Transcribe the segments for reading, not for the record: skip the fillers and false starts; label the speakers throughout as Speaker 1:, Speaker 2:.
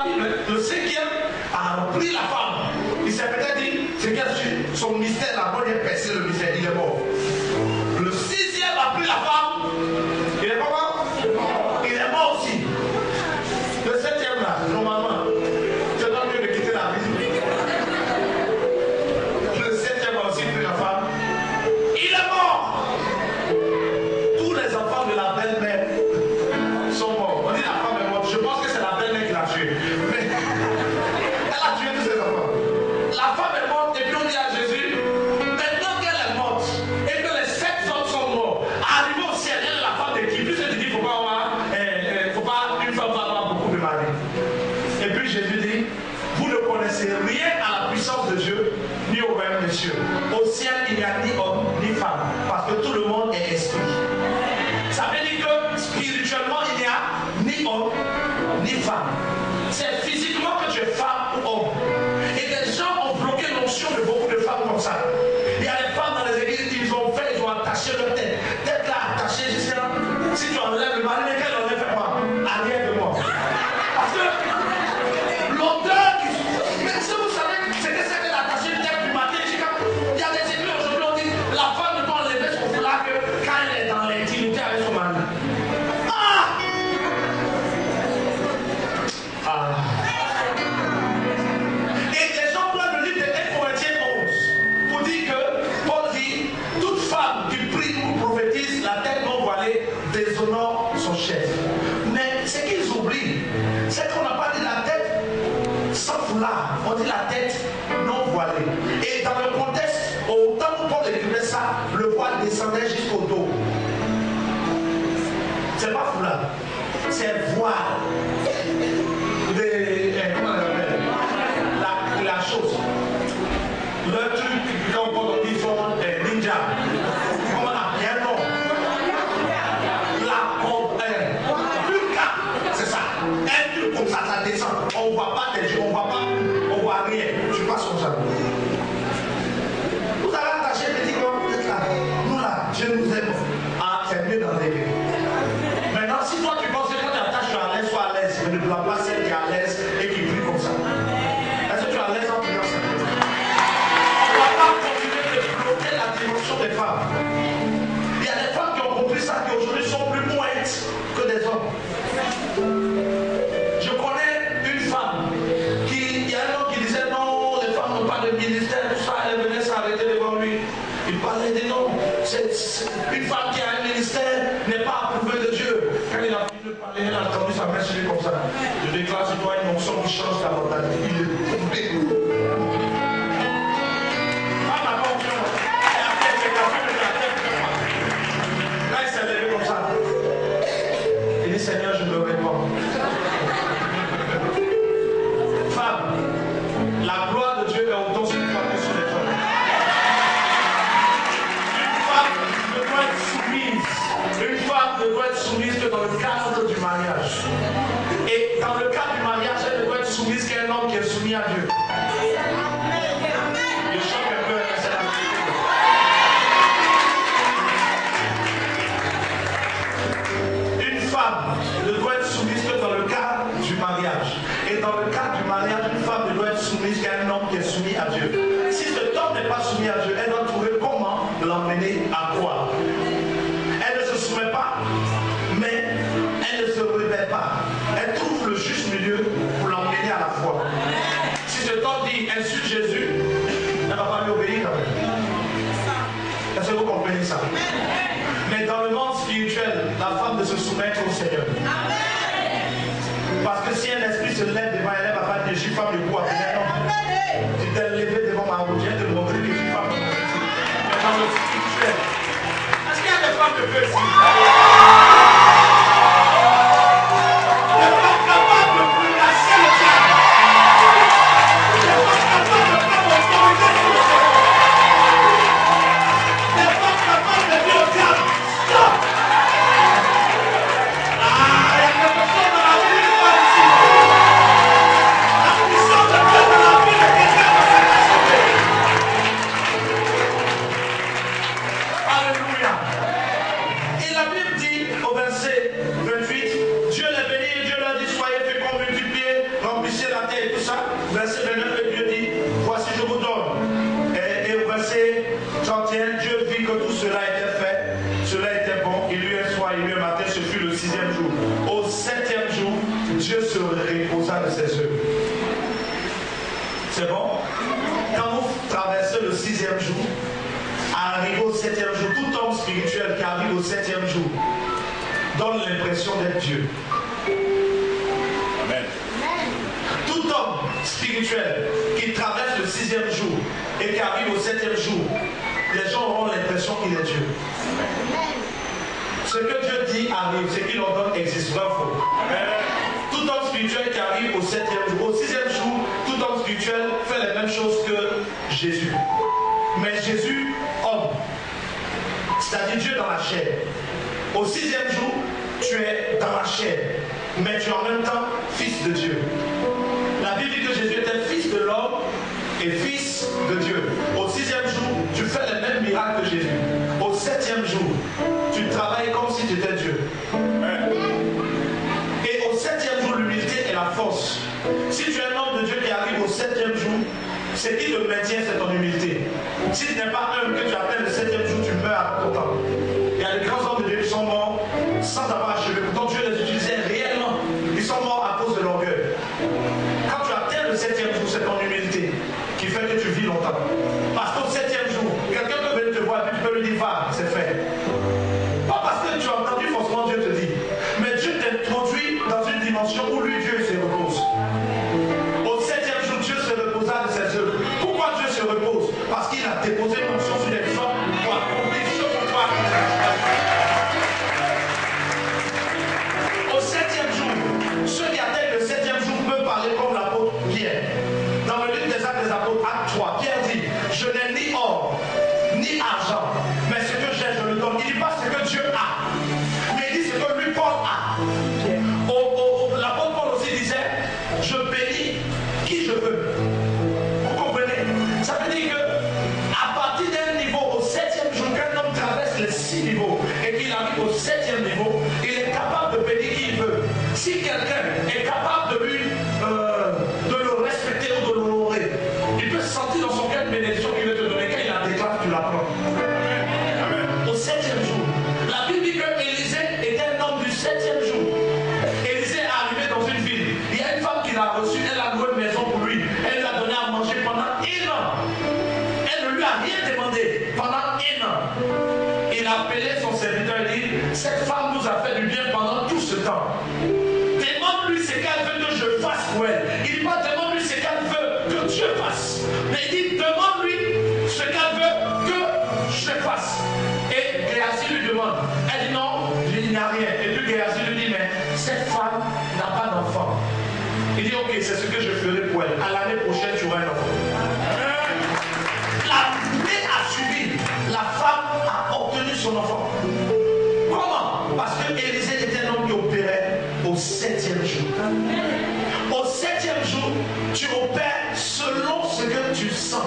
Speaker 1: Le cinquième a pris la femme. Il s'est peut-être dit, c'est son mystère, la bonne est percée, le mystère, il est mort. Le sixième a pris la femme. Il est pas mort? Il est mort aussi. Le septième là, normalement, c'est pas mieux de quitter la vie. Le septième a aussi pris la femme. Il est mort. Tous les enfants de la belle-mère sont morts. On dit la femme est morte. Je pense que c'est la belle-mère qui l'a tué. Mais elle a tué tous ses enfants. La femme est morte et puis on dit à Jésus, maintenant qu'elle est morte et que les 7 autres sont morts, arrivé au ciel, elle est la femme de qui? Puisque tu dis, faut pas une femme va avoir beaucoup de maris. Et puis Jésus dit, vous ne connaissez rien à la puissance de Dieu, ni au royaume des cieux. Au ciel, il n'y a ni homme, ni femme, parce que tout le monde est esprit. Ça veut dire que spirituellement, il n'y a ni homme, ni femme. C'est physiquement que tu es femme ou homme. Et des gens ont bloqué l'onction de beaucoup de femmes comme ça. Il y a des femmes dans les églises qui ils ont attaché leur tête. Tête là attachée jusqu'à là. Si tu enlèves le mari, mais qu'elle enlève quoi? Arrière de moi. Parce que l'odeur qui... Mais si vous savez, c'était ça qu'elle a attaché le tête du matin. Il y a des églises aujourd'hui, on dit la femme ne doit enlever son foulard que quand elle est dans l'intimité avec son mari. Et les gens prennent le livre de 1 Corinthiens 11 pour dire que Paul dit toute femme qui prie ou prophétise la tête non voilée déshonore son chef. Mais ce qu'ils oublient, c'est qu'on n'a pas dit la tête sans foulard, on dit la tête non voilée. Et dans le contexte, au temps où Paul écrivait ça, le voile descendait jusqu'au dos. C'est pas foulard, c'est voile. Comment on appelle la chose. Le truc, quand on dit son ninja. Comment on appelle un nom? La Lucas, c'est ça. Un truc comme ça, ça descend. On ne voit pas tes yeux, on ne voit rien. Tu passes comme ça. Vous avez attaché petit corps, vous êtes là. Nous là, Dieu nous aime. Ah, c'est mieux d'enlever. Maintenant, si toi tu penses que quand tu attaches, tu es à l'aise, sois à l'aise. Mais ne dois pas celle qui est à l'aise et qui prie comme ça. Est-ce que tu es à l'aise en priant ça? On ne va pas continuer de bloquer la dimension des femmes. Il y a des femmes qui ont compris ça, qui aujourd'hui sont plus pointes que des hommes. Je connais une femme il y a un homme qui disait non, les femmes n'ont pas de ministère, tout ça, elle venait s'arrêter devant lui. Il parlait des noms. Une femme qui a un ministère n'est pas approuvée de Dieu. Quand il a fini de parler, elle a entendu sa main sur lui comme ça. Je déclare sur toi une onction qui change ta mentalité. Il est tombé. Ah, ma onction. Là, il s'est levé comme ça. Il dit Seigneur, je me réponds. Femme, la gloire de Dieu est autant sur toi que sur les femmes. Une femme ne doit être soumise que dans le cadre du mariage. Et dans le cadre du mariage, elle ne doit être soumise qu'un homme qui est soumis à Dieu. Je chante un peu, c'est la vérité. Une femme ne doit être soumise que dans le cadre du mariage. Et dans le cadre du mariage, une femme ne doit être soumise qu'à un homme qui est soumis à Dieu. Si cet homme n'est pas soumis à Dieu, elle doit trouver comment l'emmener à quoi. Elle ne se soumet pas, mais elle ne se rebelle pas. Elle trouve le juste milieu pour l'emmener à la foi. Si cet homme dit insulte Jésus, elle ne va pas lui obéir quand même. Est-ce que vous comprenez ça? Mais dans le monde spirituel, la femme de se soumettre au Seigneur. Parce que si un esprit se lève devant elle, elle ne va pas dire je suis femme de quoi? Non. Tu t'es levé devant ma route, je viens de montrer que je suis femme de quoi. Mais dans le spirituel, est-ce qu'il y a des femmes de feu ici? Des femmes capables de menacer le diable. Des femmes capables de prendre l'autorité sur le Seigneur. Des femmes capables de dire au diable, stop! Ah, il y a quelque chose dans la vie de pas ici. La puissance de Dieu dans la vie de quelqu'un va se sauver. Alléluia. Et la Bible dit ça, verset 29, Dieu dit, voici je vous donne. Et au verset 31, Dieu vit que tout cela était fait, cela était bon, il lui est soir, il lui est matin, ce fut le 6e jour. Au 7e jour, Dieu se reposa de ses œuvres. C'est bon? Quand vous traversez le 6e jour, arrivé au 7e jour, tout homme spirituel qui arrive au 7e jour donne l'impression d'être Dieu. Amen. Tout homme spirituel qui traverse le 6e jour et qui arrive au 7e jour, les gens auront l'impression qu'il est Dieu. Amen. Ce que Dieu dit arrive, ce qu'il ordonne existe, vrai ou faux? Amen. Tout homme spirituel qui arrive au 7e jour, au 6e jour, tout homme spirituel fait les mêmes choses que Jésus. Mais Jésus, homme, c'est-à-dire Dieu dans la chair. Au 6e jour, tu es dans la chair, mais tu es en même temps fils de Dieu. La Bible dit que Jésus était fils de l'homme et fils de Dieu. Au 6e jour, tu fais les mêmes miracles que Jésus. Au 7e jour, tu travailles comme si tu étais Dieu. Et au 7e jour, l'humilité est la force. Si tu es un homme de Dieu qui arrive au 7e jour, ce qui te maintient, c'est ton humilité. Si tu n'es pas humble, que tu atteins le 7e jour, tu meurs à ton temps. Il y a des grands hommes de Dieu qui sont morts sans avoir achevé. Pourtant, Dieu les utilisait réellement. Ils sont morts à cause de l'orgueil. Quand tu atteins le 7e jour, c'est ton humilité qui fait que tu vis longtemps. Parce qu'au 7e jour, quelqu'un peut venir te voir et puis tu peux lui dire, va, c'est fait. Pas parce que tu as entendu forcément Dieu te dit, mais Dieu t'introduit dans une dimension où lui, Dieu, se repose. Au 7e jour, Dieu se reposa de ses œuvres. Pourquoi Dieu se repose? Parce qu'il a déposé une onction sur les hommes pour accomplir ce pouvoir. Au 7e jour, ceux qui atteignent le 7e jour peuvent parler comme l'apôtre Pierre. Dans le livre des Actes des Apôtres, Acte 3, Pierre dit, je n'ai ni or, ni argent, mais ce que j'ai, je le donne. Il ne dit pas ce que Dieu a, mais il dit ce que lui, Paul a. L'apôtre Paul aussi disait, je bénis qui je veux. Vous comprenez? Ça veut dire que à partir d'un niveau au 7e jour, qu'un homme traverse les 6 niveaux et qu'il arrive au 7e niveau, il est capable de bénir qui il veut. Si quelqu'un est capable de lui de le respecter ou de l'honorer, il peut se sentir dans son cœur une bénédiction qu'il veut te donner. Quand il la déclare, tu la prends. Au 7e jour, la Bible dit que Élisée était un homme du 7e jour. Élisée est arrivé dans une ville. Il y a une femme qui l'a reçu, elle a loué une maison pour lui. Elle lui a donné à manger pendant 1 an. Elle ne lui a rien demandé pendant 1 an. Il a appelé son serviteur et dit, cette femme nous a fait du bien pendant tout ce temps. Demande-lui ce qu'elle veut que je fasse pour elle. Il dit pas demande-lui ce qu'elle veut que Dieu fasse. Mais il dit demande-lui ce qu'elle veut que je fasse. Et Géasi lui demande. Elle dit non, il n'y a rien. Et puis Géasi lui dit mais cette femme n'a pas d'enfant. Il dit ok, c'est ce que je ferai pour elle. À l'année prochaine tu auras un enfant. L'année a suivi. La femme a obtenu son enfant. Comment? Parce que Élisée était un homme qui opérait au 7e jour. Au 7e jour, tu opères selon ce que tu sens.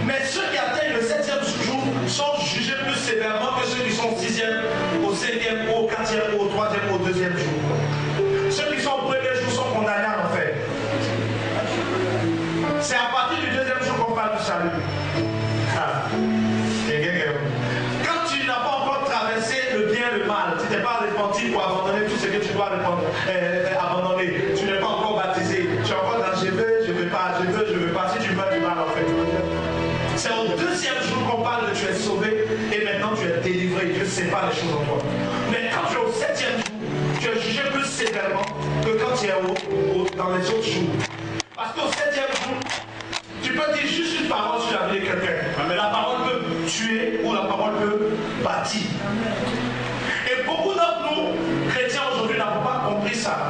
Speaker 1: Mais ceux qui atteignent le 7e jour sont jugés plus sévèrement que ceux qui sont au 6e, au 5e, au 4e, au 3e, au 2e jour. Ceux qui sont au premier jour sont condamnés à l'enfer. C'est à partir du 2e jour qu'on parle du salut. Quand tu n'as pas encore traversé le bien et le mal, tu n'es pas repenti pour abandonner tout ce que tu dois abandonner. Tu n'es pas encore baptisé. Tu es encore dans je veux pas, je veux pas. Si tu veux du mal en fait. C'est au 2e jour qu'on parle de tu es sauvé et maintenant tu es délivré. Dieu sépare les choses en toi. Mais quand tu es au 7e jour, tu es jugé plus sévèrement que quand tu es dans les autres jours. Parce qu'au 7e jour, tu peux dire juste une parole sur la vie de quelqu'un, mais la parole peut tuer ou la parole peut bâtir. Et beaucoup d'entre nous, chrétiens aujourd'hui, n'avons pas compris ça.